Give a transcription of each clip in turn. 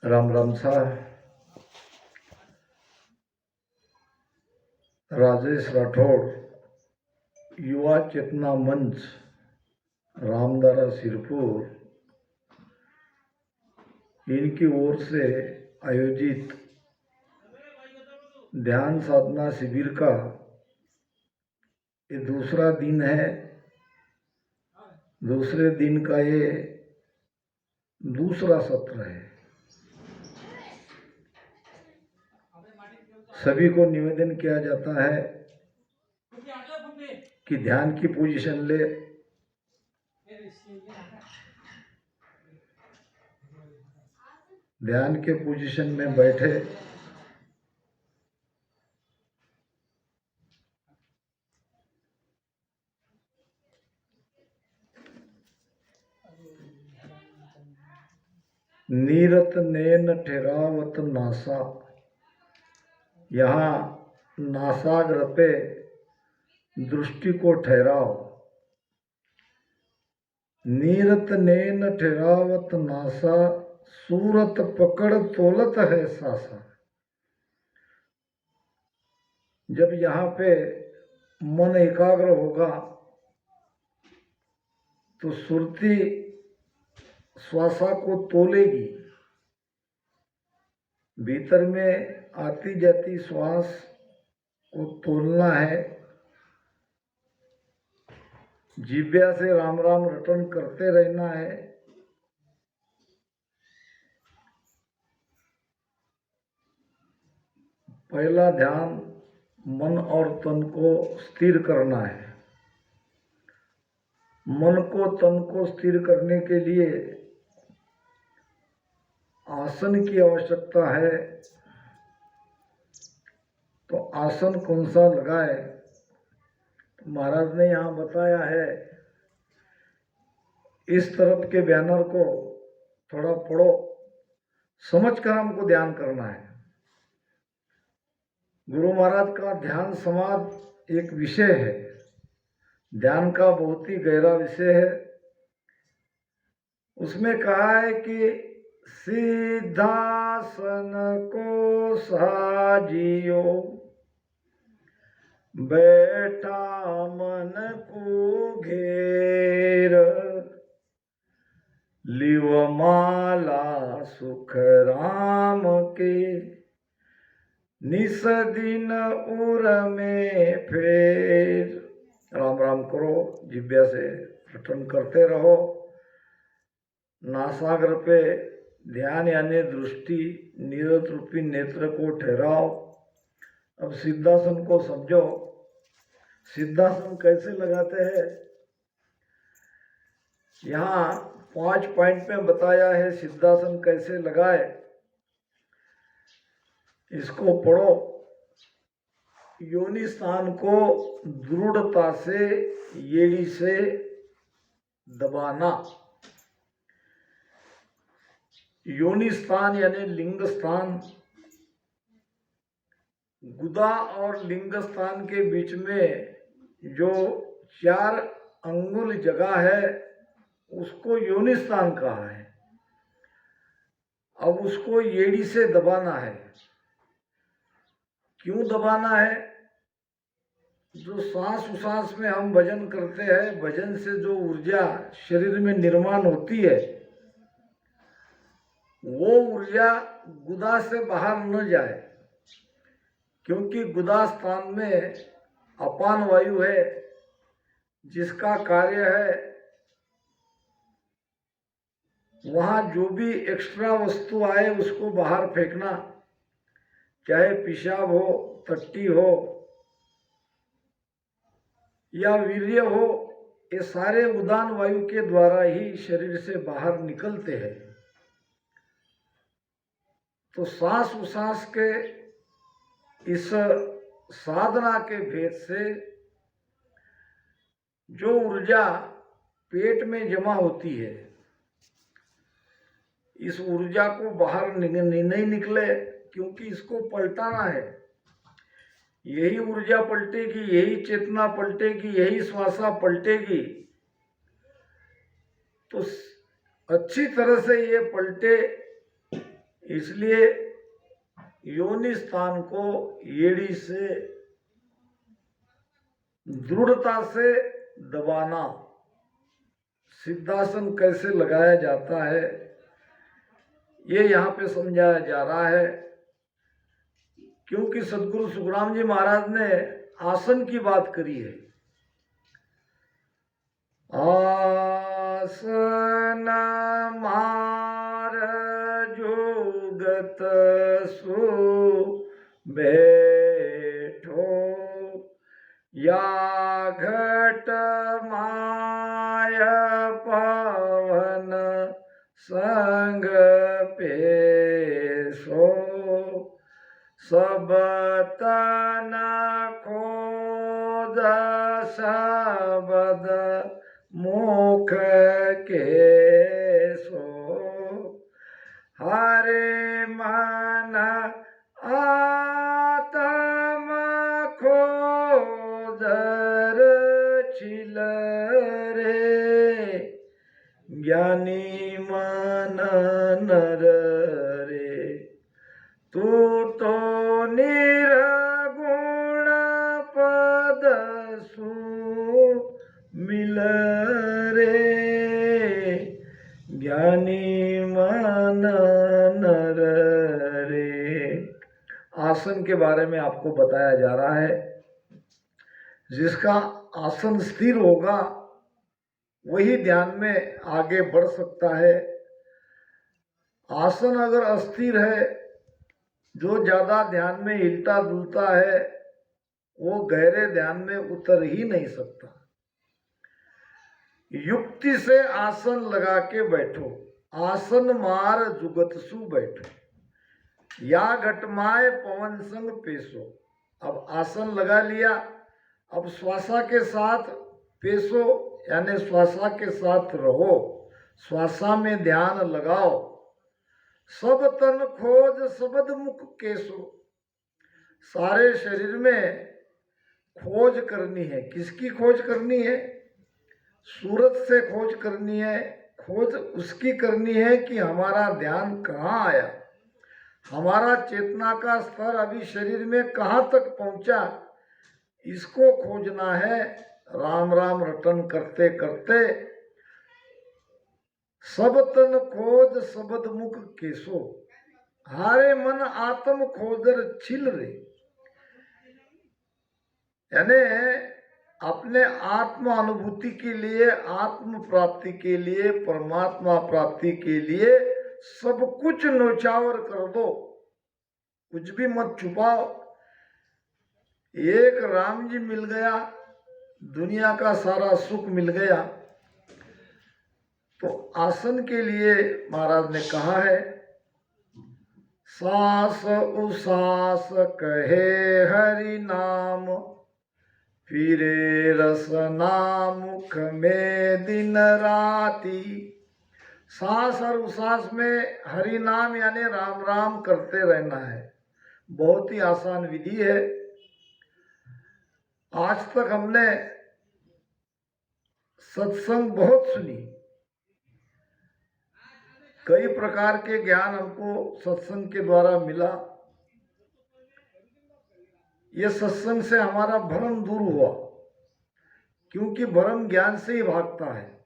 राम राम सा राजेश राठौड़, युवा चेतना मंच, रामदारा सिरपुर, इनकी ओर से आयोजित ध्यान साधना शिविर का ये दूसरा दिन है। दूसरे दिन का ये दूसरा सत्र है। सभी को निवेदन किया जाता है कि ध्यान की पोजीशन ले, ध्यान के पोजीशन में बैठे, नीरत नैन ठहरावत नासा, यहाँ नासाग्र पे दृष्टि को ठहराओ। नीरत नैन ठहरावत नासा, सूरत पकड़ तोलत है सासा। जब यहाँ पे मन एकाग्र होगा तो सुरती श्वासा को तोलेगी। भीतर में आती जाती श्वास को तोलना है। जिह्वा से राम राम रटन करते रहना है। पहला ध्यान मन और तन को स्थिर करना है। मन को तन को स्थिर करने के लिए आसन की आवश्यकता है। तो आसन कौन सा लगाए, तो महाराज ने यहाँ बताया है। इस तरफ के बैनर को थोड़ा पढ़ो, समझकर हमको ध्यान करना है। गुरु महाराज का ध्यान समाज एक विषय है। ध्यान का बहुत ही गहरा विषय है। उसमें कहा है कि सिद्धासन को साजियो, बैठा मन को घेर, लिव माला सुख राम के, निस दिन उर में फेर। राम राम करो, जिह्वा से रटन करते रहो। नासाग्र पे ध्यान यानी दृष्टि, नीरत रूपी नेत्र को ठहराओ। अब सिद्धासन को समझो। सिद्धासन कैसे लगाते हैं, यहाँ 5 पॉइंट में बताया है। सिद्धासन कैसे लगाए, इसको पढ़ो। योनि स्थान को दृढ़ता से एड़ी से दबाना। योनि स्थान यानी लिंग स्थान, गुदा और लिंग स्थान के बीच में जो 4 अंगुल जगह है उसको योनि स्थान कहा है। अब उसको एड़ी से दबाना है। क्यों दबाना है? जो सांस उसास में हम भजन करते हैं, भजन से जो ऊर्जा शरीर में निर्माण होती है, वो ऊर्जा गुदा से बाहर न जाए। क्योंकि गुदा स्थान में अपान वायु है, जिसका कार्य है वहां जो भी एक्स्ट्रा वस्तु आए उसको बाहर फेंकना, चाहे पेशाब हो, टट्टी हो या वीर्य हो, ये सारे उदान वायु के द्वारा ही शरीर से बाहर निकलते हैं। तो सांस उसास के इस साधना के भेद से जो ऊर्जा पेट में जमा होती है, इस ऊर्जा को बाहर नहीं निकले, क्योंकि इसको पलटाना है। यही ऊर्जा पलटेगी, यही चेतना पलटेगी, यही श्वासा पलटेगी। तो अच्छी तरह से ये पलटे, इसलिए योनि स्थान को एड़ी से दृढ़ता से दबाना। सिद्धासन कैसे लगाया जाता है ये यहाँ पे समझाया जा रहा है, क्योंकि सदगुरु सुखराम जी महाराज ने आसन की बात करी है। आसन मार जुगत सु बैठो, या घट माय पवन संग पेशो, सब तन खोज शब्द मुख के सो, हरे मन आत्म खोजर छिल रे, ज्ञानी मन नर रे, तू तो निर्गुण पद सु मिल रे, ज्ञानी मन नर रे। आसन के बारे में आपको बताया जा रहा है। जिसका आसन स्थिर होगा वही ध्यान में आगे बढ़ सकता है। आसन अगर अस्थिर है, जो ज्यादा ध्यान में हिलता डुलता है, वो गहरे ध्यान में उतर ही नहीं सकता। युक्ति से आसन लगा के बैठो, आसन मार जुगतसु बैठो, या घटमाए पवन संग पेशो। अब आसन लगा लिया, अब श्वासा के साथ पेशो यानी श्वासा के साथ रहो, श्वासा में ध्यान लगाओ। सब तन खोज शब्द मुख केसो, सारे शरीर में खोज करनी है। किसकी खोज करनी है? सूरत से खोज करनी है। खोज उसकी करनी है कि हमारा ध्यान कहाँ आया, हमारा चेतना का स्तर अभी शरीर में कहाँ तक पहुंचा, इसको खोजना है। राम राम रटन करते करते सब तन खोज शब्द मुख केसो, हारे मन आत्म खोजर छिल रे, यानी अपने आत्म अनुभूति के लिए, आत्म प्राप्ति के लिए, परमात्मा प्राप्ति के लिए सब कुछ न्यौछावर कर दो, कुछ भी मत छुपाओ। एक राम जी मिल गया, दुनिया का सारा सुख मिल गया। तो आसन के लिए महाराज ने कहा है, सास उसास कहे हरि नाम, फिरे रसना मुख में दिन राती। सांस और उसास में हरि नाम यानी राम राम करते रहना है। बहुत ही आसान विधि है। आज तक हमने सत्संग बहुत सुनी, कई प्रकार के ज्ञान हमको सत्संग के द्वारा मिला। ये सत्संग से हमारा भ्रम दूर हुआ, क्योंकि भ्रम ज्ञान से ही भागता है।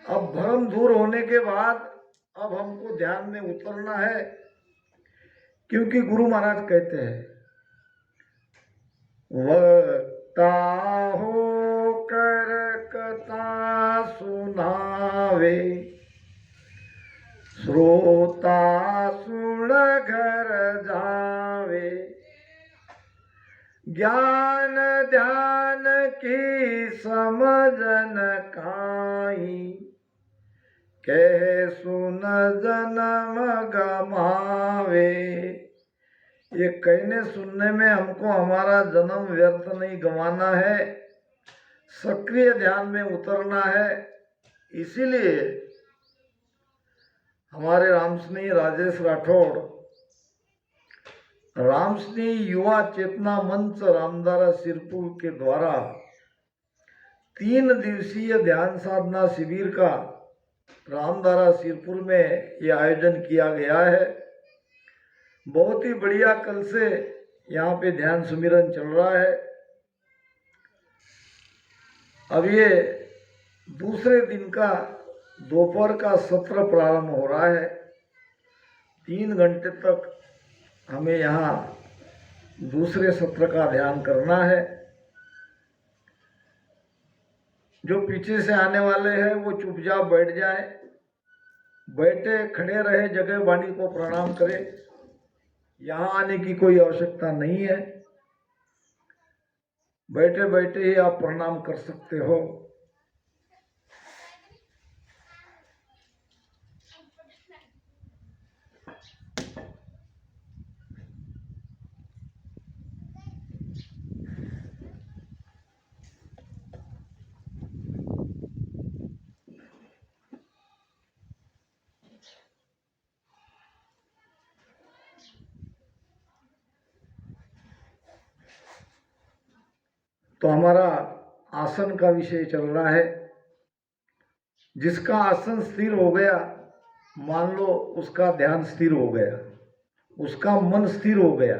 अब भ्रम दूर होने के बाद अब हमको ध्यान में उतरना है, क्योंकि गुरु महाराज कहते हैं, वक्ता हो कर कथा सुनावे, श्रोता सुन घर जावे, ज्ञान ध्यान की समझन काई, कह सुन जन्म गमावे। ये कहने सुनने में हमको हमारा जन्म व्यर्थ नहीं गंवाना है, सक्रिय ध्यान में उतरना है। इसीलिए हमारे रामस्नेही राजेश राठौड़ रामस्नेही युवा चेतना मंच रामधारा सिरपुर के द्वारा 3 दिवसीय ध्यान साधना शिविर का रामधारा सिरपुर में ये आयोजन किया गया है। बहुत ही बढ़िया कल से यहाँ पे ध्यान सुमिरन चल रहा है। अब ये दूसरे दिन का दोपहर का सत्र प्रारंभ हो रहा है। 3 घंटे तक हमें यहाँ दूसरे सत्र का ध्यान करना है। जो पीछे से आने वाले हैं वो चुपचाप बैठ जाए, बैठे खड़े रहे, जगह वाणी को प्रणाम करें। यहाँ आने की कोई आवश्यकता नहीं है, बैठे बैठे ही आप प्रणाम कर सकते हो। तो हमारा आसन का विषय चल रहा है। जिसका आसन स्थिर हो गया, मान लो उसका ध्यान स्थिर हो गया, उसका मन स्थिर हो गया।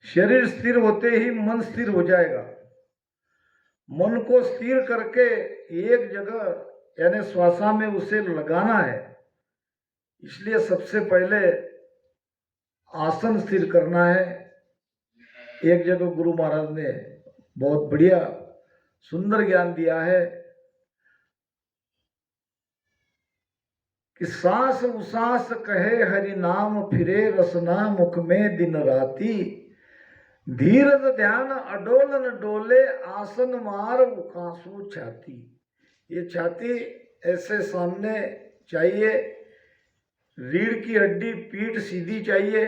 शरीर स्थिर होते ही मन स्थिर हो जाएगा। मन को स्थिर करके एक जगह यानी श्वासा में उसे लगाना है। इसलिए सबसे पहले आसन स्थिर करना है। एक जगह गुरु महाराज ने बहुत बढ़िया सुंदर ज्ञान दिया है कि सांस उसास कहे हरि नाम, फिरे रसना मुख में दिन राती। धीरज ध्यान अडोलन डोले, आसन मार उकासू छाती। ये छाती ऐसे सामने चाहिए, रीढ़ की हड्डी पीठ सीधी चाहिए,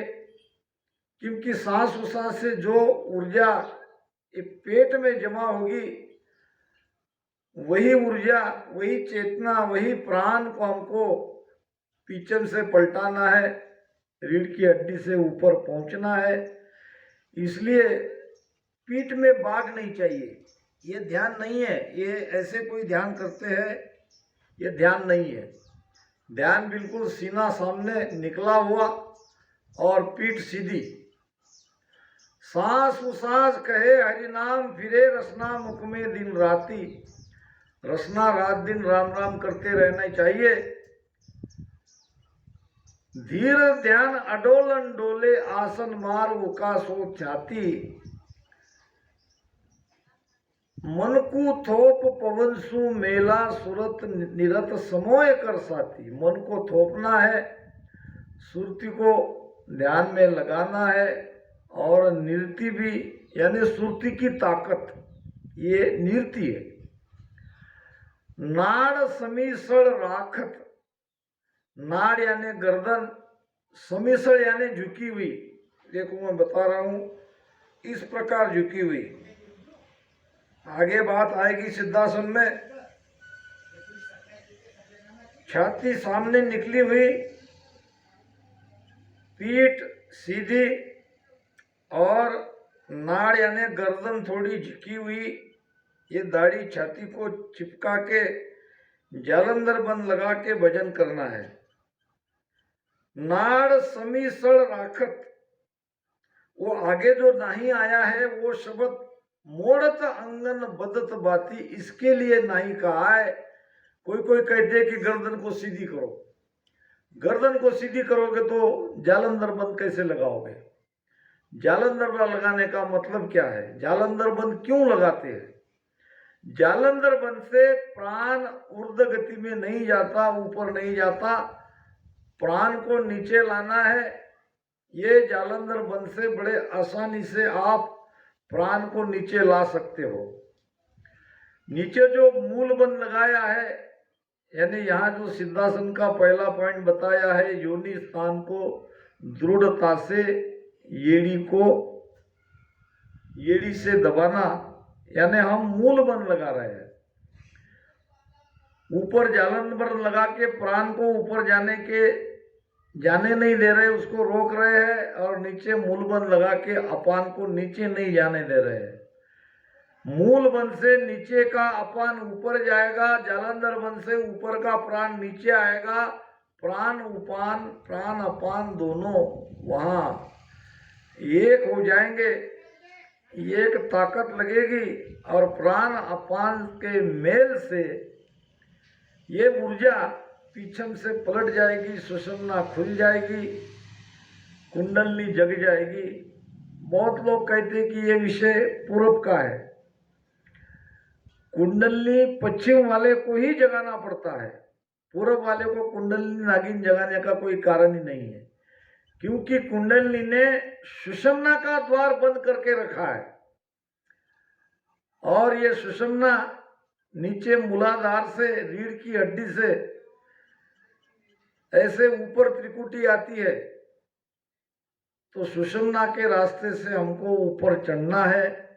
क्योंकि सांस उसास से जो ऊर्जा ये पेट में जमा होगी, वही ऊर्जा, वही चेतना, वही प्राण को हमको पीछे से पलटाना है, रीढ़ की हड्डी से ऊपर पहुंचना है। इसलिए पीठ में बाघ नहीं चाहिए। ये ध्यान नहीं है, ये ऐसे कोई ध्यान करते हैं, ये ध्यान नहीं है। ध्यान बिल्कुल सीना सामने निकला हुआ और पीठ सीधी। सांस उसास कहे हरि नाम, फिरे रसना मुख में दिन राती। रसना रात दिन राम राम करते रहना चाहिए। धीर ध्यान अडोलन डोले, आसन मार उकासो छाती। मन को थोप पवन सु मेला, सुरत निरत समोय कर साथी। मन को थोपना है, सुरती को ध्यान में लगाना है, और निरति भी यानी सुरती की ताकत, ये निरति है। नाड़ समीसड़ राखत, नाड़ यानी गर्दन, समीसड़ यानी झुकी हुई। देखो मैं बता रहा हूं, इस प्रकार झुकी हुई। आगे बात आएगी सिद्धासन में। छाती सामने निकली हुई, पीठ सीधी, और नाड़ यानी गर्दन थोड़ी झुकी हुई। ये दाढ़ी छाती को चिपका के जालंधर बंद लगा के भजन करना है। नाड़ समीसड़ राखत, वो आगे जो नहीं आया है वो शब्द मोड़त अंगन बदत बाती, इसके लिए नहीं कहा है। कोई कोई कहते हैं कि गर्दन को सीधी करो। गर्दन को सीधी करोगे तो जालंधर बंद कैसे लगाओगे? जालंधर बंद लगाने का मतलब क्या है? जालंधर बंद क्यों लगाते हैं? जालंधर बंद से प्राण ऊर्ध्व गति में नहीं जाता, ऊपर नहीं जाता, प्राण को नीचे लाना है। ये जालंधर बंद से बड़े आसानी से आप प्राण को नीचे ला सकते हो। नीचे जो मूल बंद लगाया है, यानी यहाँ जो सिद्धासन का पहला पॉइंट बताया है, योनि स्थान को दृढ़ता से एड़ी से दबाना, यानी हम मूल बंद लगा रहे हैं। ऊपर जालंधर लगा के प्राण को ऊपर जाने नहीं दे रहे, उसको रोक रहे हैं, और नीचे मूल बंद लगा के अपान को नीचे नहीं जाने दे रहे हैं। मूल वन से नीचे का अपान ऊपर जाएगा, जालंधर वन से ऊपर का प्राण नीचे आएगा। प्राण उपान प्राण अपान दोनों वहां एक हो जाएंगे, एक ताकत लगेगी और प्राण अपान के मेल से ये ऊर्जा पीछम से पलट जाएगी, सुषुम्ना खुल जाएगी, कुंडलनी जग जाएगी। बहुत लोग कहते हैं कि ये विषय पूर्व का है। कुंडलनी पश्चिम वाले को ही जगाना पड़ता है, पूर्व वाले को कुंडलनी नागिन जगाने का कोई कारण ही नहीं है, क्योंकि कुंडलनी ने सुषुम्ना का द्वार बंद करके रखा है और ये सुषुम्ना नीचे मूलाधार से रीढ़ की हड्डी से ऐसे ऊपर त्रिकुटी आती है, तो सुषुम्ना के रास्ते से हमको ऊपर चढ़ना है।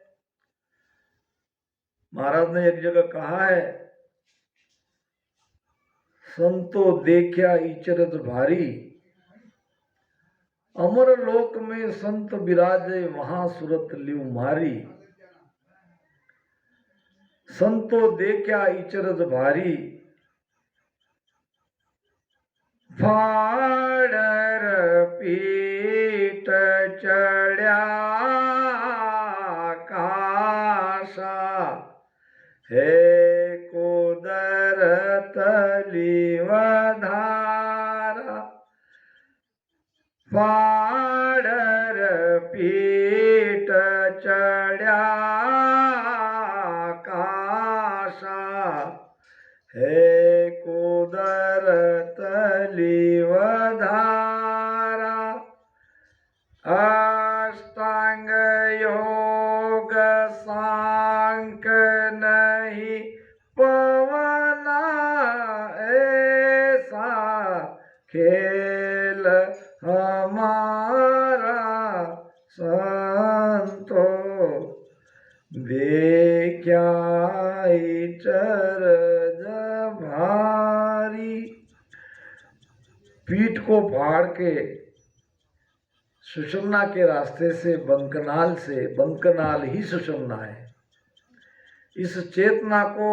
महाराज ने एक जगह कहा है, संतो देखा इचरत भारी, अमर लोक में संत विराजे वहां सुरत लिव मारी। संतो देखा इचरत भारी, फाड़र पीठ चढ़ा काशा, हे कुदरत लिवधारा। फाड़र पीठ चढ़ा काशा, हे कुदरत लिवधारा। अष्टांग योग सांक नहीं पवना, ऐसा खेल हमारा संतो देखा चरज भारी। पीठ को फाड़ के सुषुम्ना के रास्ते से बंकनाल ही सुषुम्ना है। इस चेतना को,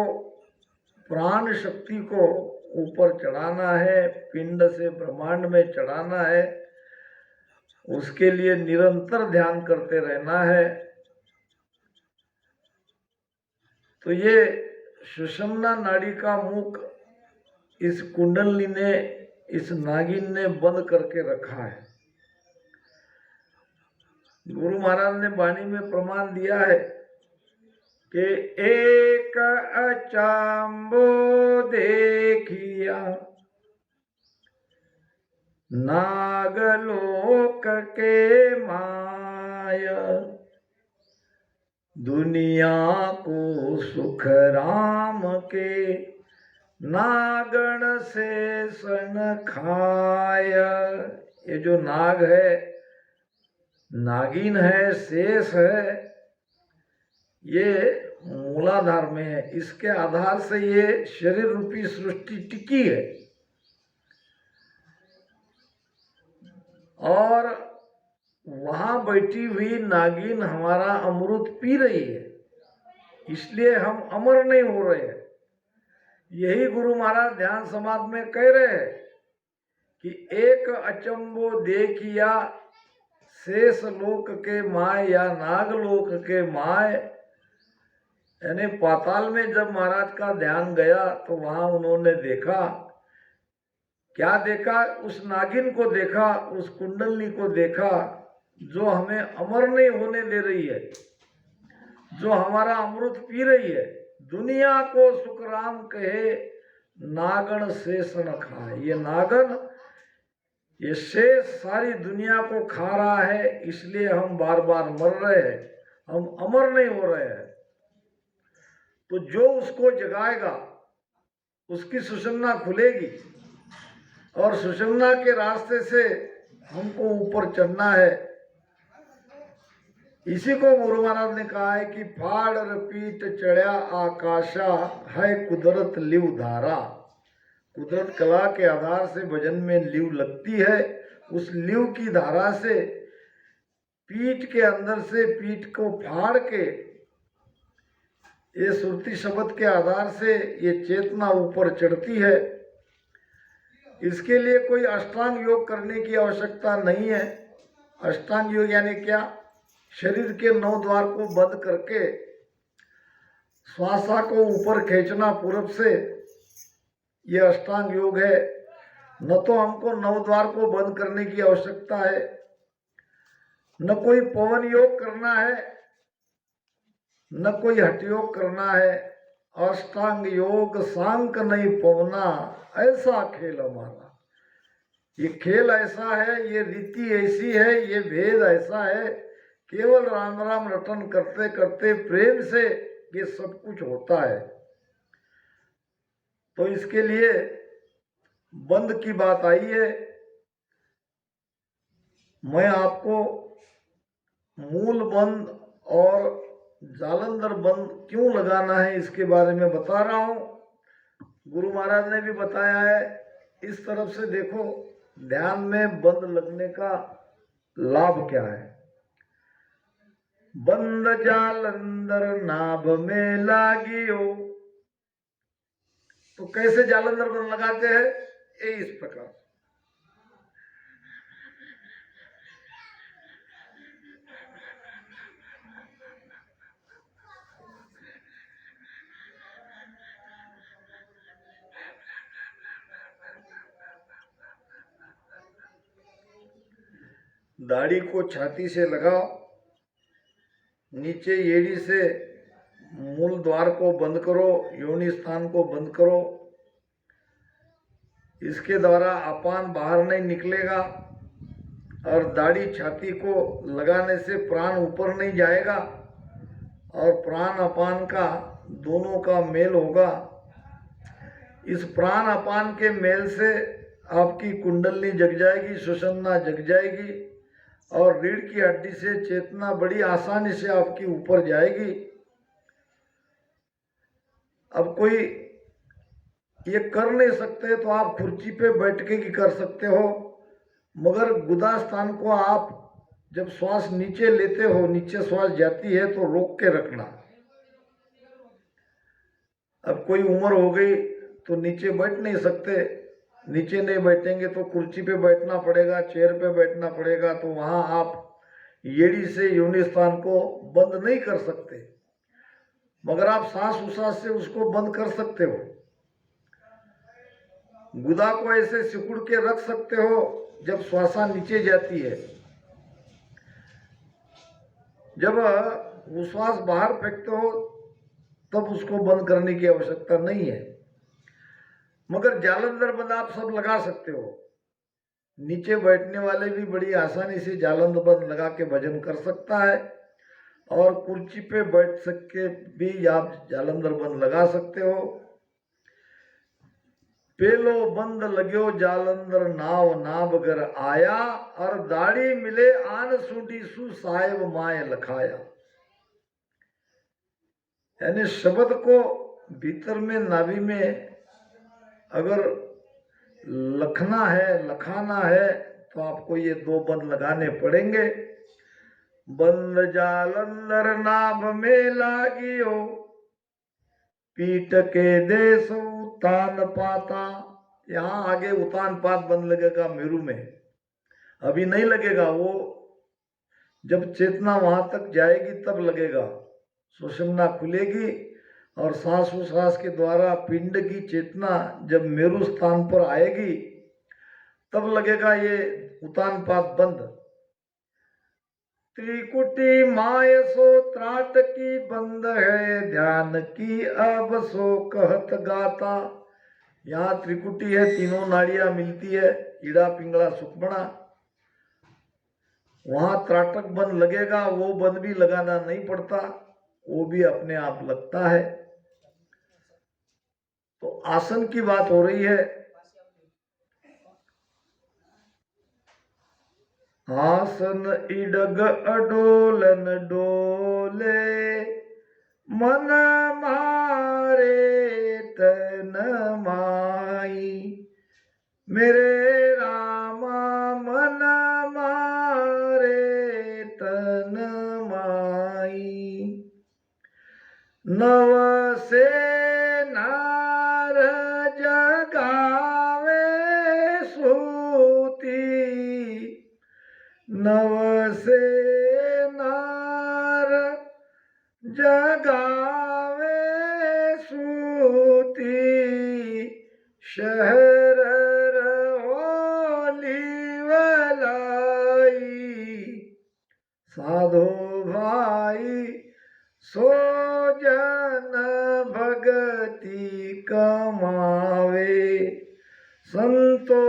प्राण शक्ति को ऊपर चढ़ाना है, पिंड से ब्रह्मांड में चढ़ाना है। उसके लिए निरंतर ध्यान करते रहना है। तो ये सुषुम्ना नाड़ी का मुख इस कुंडलनी ने, इस नागिन ने बंद करके रखा है। गुरु महाराज ने वाणी में प्रमाण दिया है कि एक अचंबो देखिया, नागलोक के माया, दुनिया को सुख राम के, नागण से सन खाया। ये जो नाग है, नागिन है, शेष है, ये मूलाधार में है। इसके आधार से ये शरीर रूपी सृष्टि टिकी है और वहां बैठी हुई नागिन हमारा अमृत पी रही है, इसलिए हम अमर नहीं हो रहे हैं। यही गुरु महाराज ध्यान समाज में कह रहे हैं कि एक अचंबो देखिया, शेष लोक के माय या नागलोक के माय। यानी पाताल में जब महाराज का ध्यान गया तो वहां उन्होंने देखा, क्या देखा? उस नागिन को देखा, उस कुंडलनी को देखा जो हमें अमर नहीं होने दे रही है, जो हमारा अमृत पी रही है। दुनिया को सुखराम कहे, नागन शेष न खाए। ये नागन, ये शेष सारी दुनिया को खा रहा है, इसलिए हम बार बार मर रहे हैं, हम अमर नहीं हो रहे हैं। तो जो उसको जगाएगा उसकी सुषुम्ना खुलेगी और सुषुम्ना के रास्ते से हमको ऊपर चढ़ना है। इसी को गुरु महाराज ने कहा है कि फाड़ पीठ चढ़ा आकाशा, है कुदरत लिव धारा। कुदरत कला के आधार से भजन में लिव लगती है। उस लिव की धारा से पीठ के अंदर से, पीठ को फाड़ के ये सुरती शब्द के आधार से ये चेतना ऊपर चढ़ती है। इसके लिए कोई अष्टांग योग करने की आवश्यकता नहीं है। अष्टांग योग यानी क्या? शरीर के 9 द्वार को बंद करके श्वासा को ऊपर खींचना पूरब से, ये अष्टांग योग है। न तो हमको 9 द्वार को बंद करने की आवश्यकता है, न कोई पवन योग करना है, न कोई हठ योग करना है। अष्टांग योग सांक नहीं पवना, ऐसा खेल हमारा। ये खेल ऐसा है, ये रीति ऐसी है, ये भेद ऐसा है। केवल राम राम रटन करते करते प्रेम से ये सब कुछ होता है। तो इसके लिए बंद की बात आई है। मैं आपको मूल बंद और जालंधर बंद क्यों लगाना है इसके बारे में बता रहा हूं। गुरु महाराज ने भी बताया है। इस तरफ से देखो, ध्यान में बंद लगने का लाभ क्या है। बंद जालंधर नाभ में लागियो, तो कैसे जालंधर बंद लगाते हैं? ये इस प्रकार। दाढ़ी को छाती से लगाओ, नीचे एड़ी से मूल द्वार को बंद करो, योनि स्थान को बंद करो। इसके द्वारा अपान बाहर नहीं निकलेगा और दाढ़ी छाती को लगाने से प्राण ऊपर नहीं जाएगा और प्राण अपान का दोनों का मेल होगा। इस प्राण अपान के मेल से आपकी कुंडलनी जग जाएगी, सुषुम्ना जग जाएगी और रीढ़ की हड्डी से चेतना बड़ी आसानी से आपकी ऊपर जाएगी। अब कोई ये कर नहीं सकते तो आप कुर्सी पे बैठ के ही कर सकते हो, मगर गुदा स्थान को आप जब श्वास नीचे लेते हो, नीचे श्वास जाती है तो रोक के रखना। अब कोई उम्र हो गई तो नीचे बैठ नहीं सकते, नीचे नहीं बैठेंगे तो कुर्सी पे बैठना पड़ेगा, चेयर पे बैठना पड़ेगा, तो वहां आप एड़ी से योनि स्थान को बंद नहीं कर सकते, मगर आप सांस उसास से उसको बंद कर सकते हो। गुदा को ऐसे सिकुड़ के रख सकते हो जब श्वासा नीचे जाती है। जब उश्वास बाहर फेंकते हो तब उसको बंद करने की आवश्यकता नहीं है, मगर जालंधर बंद आप सब लगा सकते हो। नीचे बैठने वाले भी बड़ी आसानी से जालंधर बंद लगा के भजन कर सकता है और कुर्सी पे बैठ सके भी आप जालंधर बंद लगा सकते हो। पेलो बंद लग्यो जालंधर नाव नाभ घर आया और दाढ़ी मिले आन सूटी सु साहेब माए लखाया। यानी शब्द को भीतर में नाभि में अगर लखना है, लखाना है, तो आपको ये 2 बंद लगाने पड़ेंगे। बंद जालंधर नाभ में लागियो, पीठ के देश उतान पाता। यहाँ आगे उतान पात बंद लगेगा मेरू में, अभी नहीं लगेगा, वो जब चेतना वहां तक जाएगी तब लगेगा। सुषुम्ना खुलेगी और सांस उश्वास के द्वारा पिंड की चेतना जब मेरु स्थान पर आएगी तब लगेगा ये उतान पात बंद। त्रिकुटी माय सो त्राट की बंद है, ध्यान की अब सो कहत गाता। यहाँ त्रिकुटी है, तीनों नाड़ियां मिलती है, ईड़ा पिंगला सुखमणा। वहां त्राटक बंद लगेगा, वो बंद भी लगाना नहीं पड़ता, वो भी अपने आप लगता है। तो आसन की बात हो रही है। आसन इडग अडोलन डोले, मन मारे तन माई। मेरे रामा मन मारे तन माई। नव से नार जगावे सूती, नव से नार जगावे सूती, शहर रहोली वलाई, साधो भाई सो जन भगति कमावे, संतो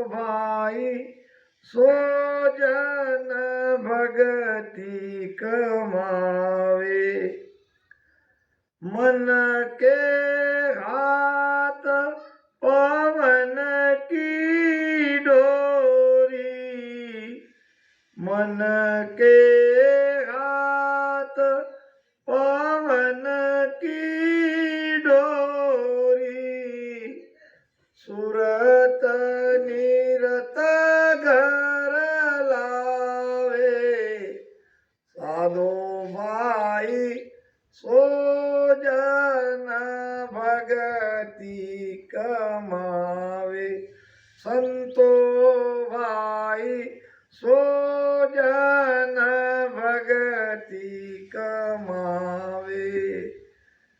भाई सो जन भगति कमावे, मन के हाथ पवन की डोरी, मन के हाथ पवन की डोरी, सुरत निरत घर लावे, साधो भाई सो जन भगति कमावे, संतो भाई सो जन भगति कमावे।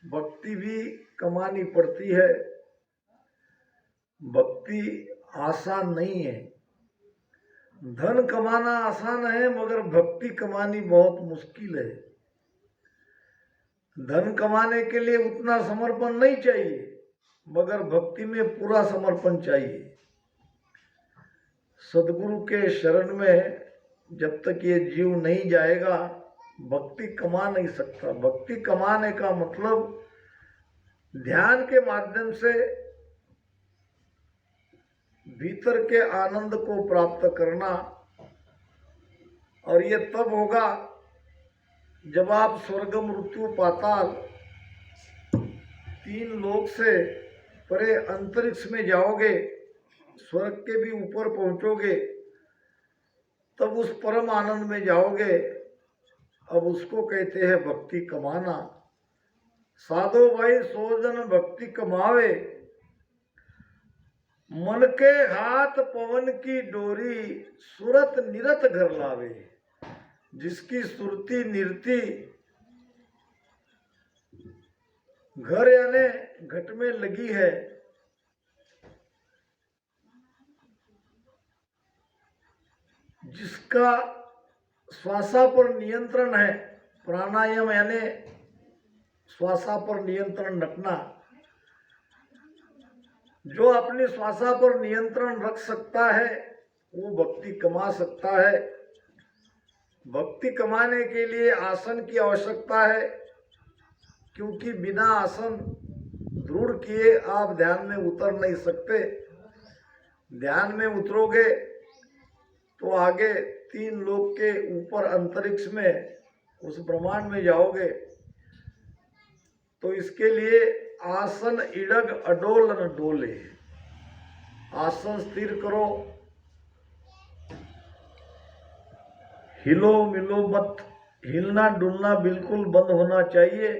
भक्ति भी कमानी पड़ती है। भक्ति आसान नहीं है। धन कमाना आसान है, मगर भक्ति कमानी बहुत मुश्किल है। धन कमाने के लिए उतना समर्पण नहीं चाहिए, मगर भक्ति में पूरा समर्पण चाहिए। सदगुरु के शरण में जब तक ये जीव नहीं जाएगा, भक्ति कमा नहीं सकता। भक्ति कमाने का मतलब ध्यान के माध्यम से भीतर के आनंद को प्राप्त करना, और ये तब होगा जब आप स्वर्ग मृत्यु पाताल 3 लोक से परे अंतरिक्ष में जाओगे, स्वर्ग के भी ऊपर पहुंचोगे, तब उस परम आनंद में जाओगे। अब उसको कहते हैं भक्ति कमाना। साधो भाई सो जन भक्ति कमावे, मन के हाथ पवन की डोरी, सुरत निरत घर लावे। जिसकी सुरती निरती घर यानी घट में लगी है, जिसका श्वासा पर नियंत्रण है, प्राणायाम यानी श्वासा पर नियंत्रण रखना, जो अपनी श्वासा पर नियंत्रण रख सकता है वो भक्ति कमा सकता है। भक्ति कमाने के लिए आसन की आवश्यकता है, क्योंकि बिना आसन दृढ़ किए आप ध्यान में उतर नहीं सकते। ध्यान में उतरोगे तो आगे 3 लोक के ऊपर अंतरिक्ष में उस ब्रह्मांड में जाओगे। तो इसके लिए आसन इड़ग अडोल न डोले, आसन स्थिर करो, हिलो मिलो मत, हिलना डुलना बिल्कुल बंद होना चाहिए।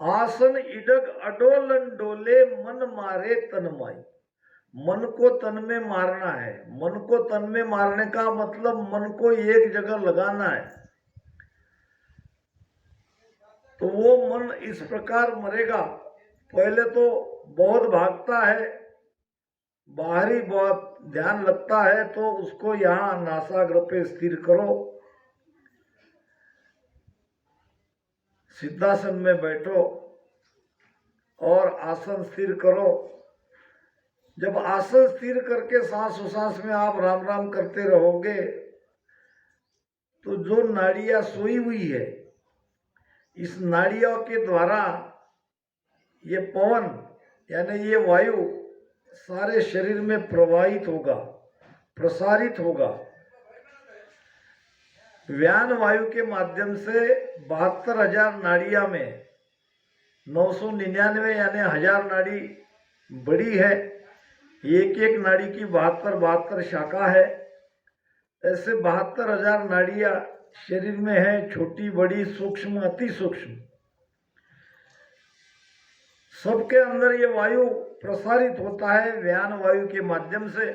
आसन इडग अडोलन डोले, मन मारे तन माई। मन को तन में मारना है। मन को तन में मारने का मतलब मन को एक जगह लगाना है। तो वो मन इस प्रकार मरेगा। पहले तो बहुत भागता है, बाहरी बहुत ध्यान लगता है, तो उसको यहाँ नासाग्र पे स्थिर करो, सिद्धासन में बैठो और आसन स्थिर करो। जब आसन स्थिर करके सांस उसास में आप राम राम करते रहोगे, तो जो नाड़ियां सोई हुई है, इस नाड़ियों के द्वारा ये पवन यानी ये वायु सारे शरीर में प्रवाहित होगा, प्रसारित होगा। व्यान वायु के माध्यम से 72,000 नाड़ियां में 999 यानी 1000 नाड़ी बड़ी है। एक एक नाड़ी की 72 शाखा है। ऐसे 72,000 नाड़ियां शरीर में है, छोटी बड़ी सूक्ष्म अति सूक्ष्म। सबके अंदर ये वायु प्रसारित होता है व्यान वायु के माध्यम से।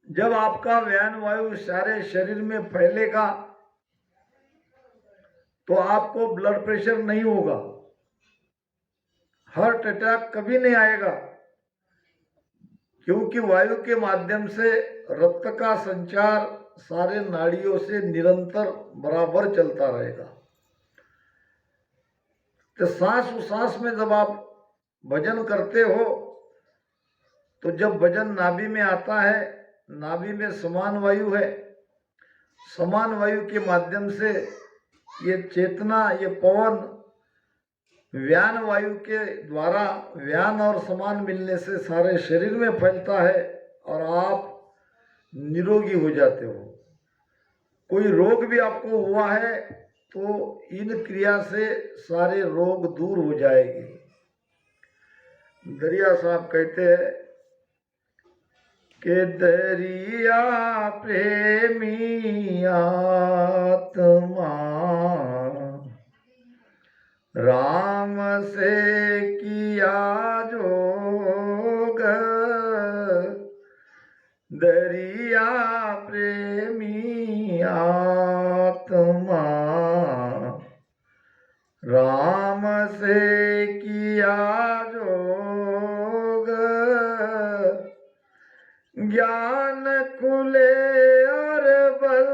जब आपका व्यान वायु सारे शरीर में फैलेगा तो आपको ब्लड प्रेशर नहीं होगा, हार्ट अटैक कभी नहीं आएगा, क्योंकि वायु के माध्यम से रक्त का संचार सारे नाड़ियों से निरंतर बराबर चलता रहेगा। तो सांस उसास में जब आप भजन करते हो तो जब भजन नाभि में आता है, नाभि में समान वायु है, समान वायु के माध्यम से ये चेतना, ये पवन व्यान वायु के द्वारा व्यान और समान मिलने से सारे शरीर में फैलता है और आप निरोगी हो जाते हो। कोई रोग भी आपको हुआ है तो इन क्रिया से सारे रोग दूर हो जाएंगे। दरिया साहब कहते हैं कि दरिया प्रेमी आत्मा राम से किया जोग, दरिया प्रेमी आत्मा राम से किया जोग, ज्ञान खुले और बल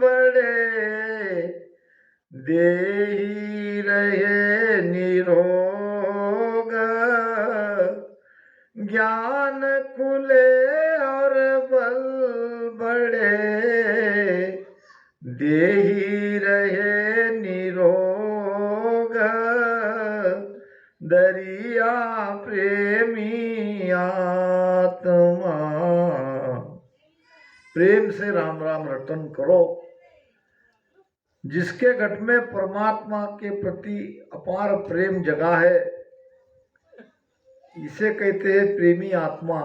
बढ़े, देहि रहे निरोग, ज्ञान खुले और बल बढ़े, देहि रहे निरोग, दरिया प्रेमी आत्मा। प्रेम से राम राम रटन करो। जिसके घट में परमात्मा के प्रति अपार प्रेम जगा है, इसे कहते हैं प्रेमी आत्मा।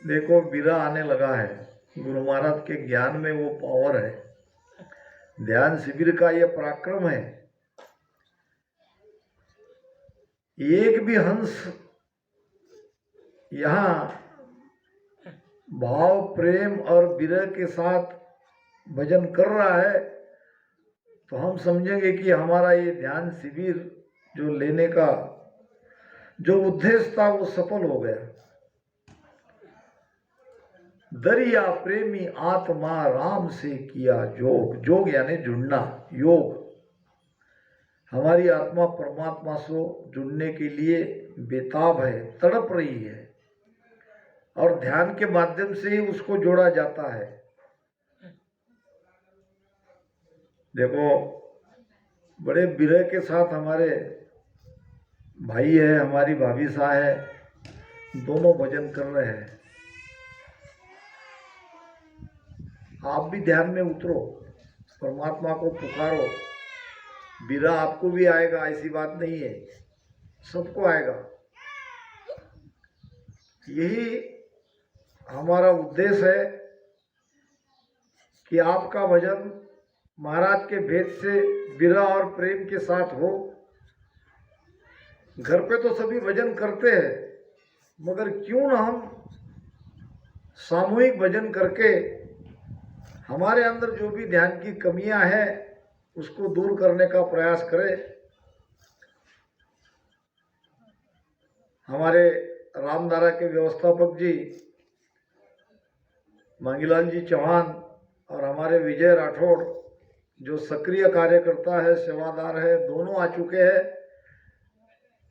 देखो बिरा आने लगा है, गुरु महाराज के ज्ञान में वो पावर है, ध्यान शिविर का ये पराक्रम है। एक भी हंस यहाँ भाव प्रेम और विरह के साथ भजन कर रहा है तो हम समझेंगे कि हमारा ये ध्यान शिविर जो लेने का जो उद्देश्य था वो सफल हो गया। दरिया प्रेमी आत्मा राम से किया जोग, जोग यानी जुड़ना, योग। हमारी आत्मा परमात्मा से जुड़ने के लिए बेताब है, तड़प रही है और ध्यान के माध्यम से ही उसको जोड़ा जाता है। देखो बड़े विरह के साथ हमारे भाई है, हमारी भाभी सा है, दोनों भजन कर रहे हैं। आप भी ध्यान में उतरो, परमात्मा को पुकारो। विरह आपको भी आएगा, ऐसी बात नहीं है, सबको आएगा। यही हमारा उद्देश्य है कि आपका भजन महाराज के भेद से विरह और प्रेम के साथ हो। घर पे तो सभी भजन करते हैं, मगर क्यों न हम सामूहिक भजन करके हमारे अंदर जो भी ध्यान की कमियां हैं उसको दूर करने का प्रयास करें। हमारे रामधारा के व्यवस्थापक जी मांगीलाल जी चौहान और हमारे विजय राठौड़ जो सक्रिय कार्यकर्ता है, सेवादार है, दोनों आ चुके हैं।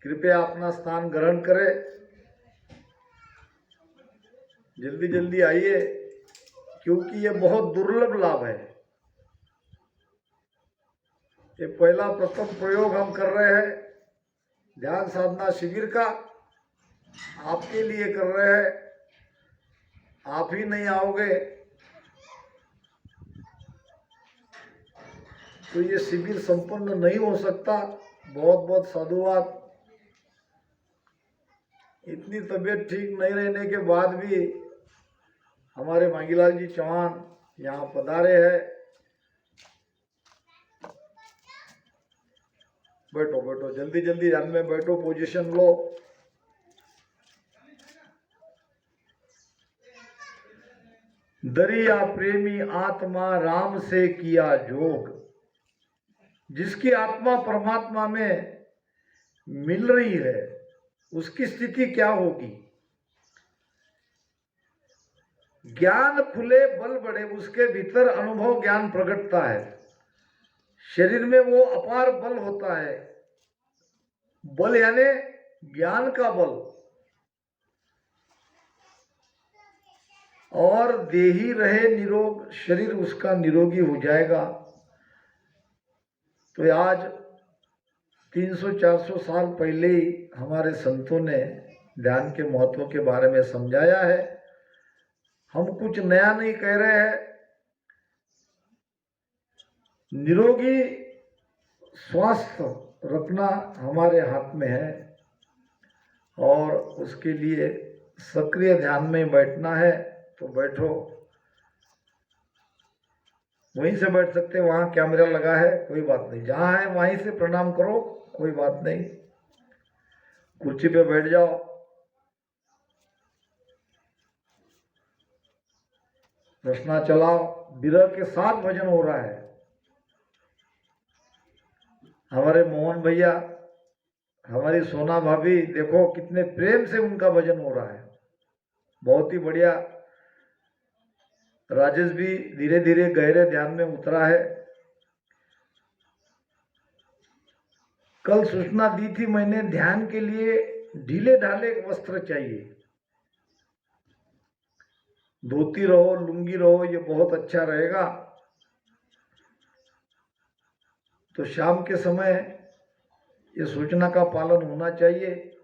कृपया अपना स्थान ग्रहण करें, जल्दी जल्दी आइए, क्योंकि ये बहुत दुर्लभ लाभ है। ये पहला प्रथम प्रयोग हम कर रहे हैं ध्यान साधना शिविर का, आपके लिए कर रहे हैं। आप ही नहीं आओगे तो ये शिविर संपन्न नहीं हो सकता। बहुत बहुत साधुवाद। इतनी तबीयत ठीक नहीं रहने के बाद भी हमारे मांगीलाल जी चौहान यहाँ पधारे हैं। बैठो बैठो, जल्दी जल्दी ध्यान में बैठो, पोजीशन लो। दरिया प्रेमी आत्मा राम से किया जोग। जिसकी आत्मा परमात्मा में मिल रही है उसकी स्थिति क्या होगी? ज्ञान खुले बल बढ़े, उसके भीतर अनुभव ज्ञान प्रकटता है। शरीर में वो अपार बल होता है। बल यानी ज्ञान का बल। और देही रहे निरोग, शरीर उसका निरोगी हो जाएगा। तो आज 300-400 साल पहले ही हमारे संतों ने ध्यान के महत्व के बारे में समझाया है। हम कुछ नया नहीं कह रहे हैं। निरोगी स्वास्थ्य रखना हमारे हाथ में है और उसके लिए सक्रिय ध्यान में बैठना है। तो बैठो, वहीं से बैठ सकते, वहां कैमरा लगा है, कोई बात नहीं। जहां है वहीं से प्रणाम करो, कोई बात नहीं। कुर्सी पे बैठ जाओ। रचना चलाओ। विरह के साथ भजन हो रहा है। हमारे मोहन भैया, हमारी सोना भाभी, देखो कितने प्रेम से उनका भजन हो रहा है। बहुत ही बढ़िया। राजेश भी धीरे धीरे गहरे ध्यान में उतरा है। कल सूचना दी थी मैंने, ध्यान के लिए ढीले ढाले वस्त्र चाहिए। धोती रहो, लुंगी रहो, ये बहुत अच्छा रहेगा। तो शाम के समय ये सूचना का पालन होना चाहिए।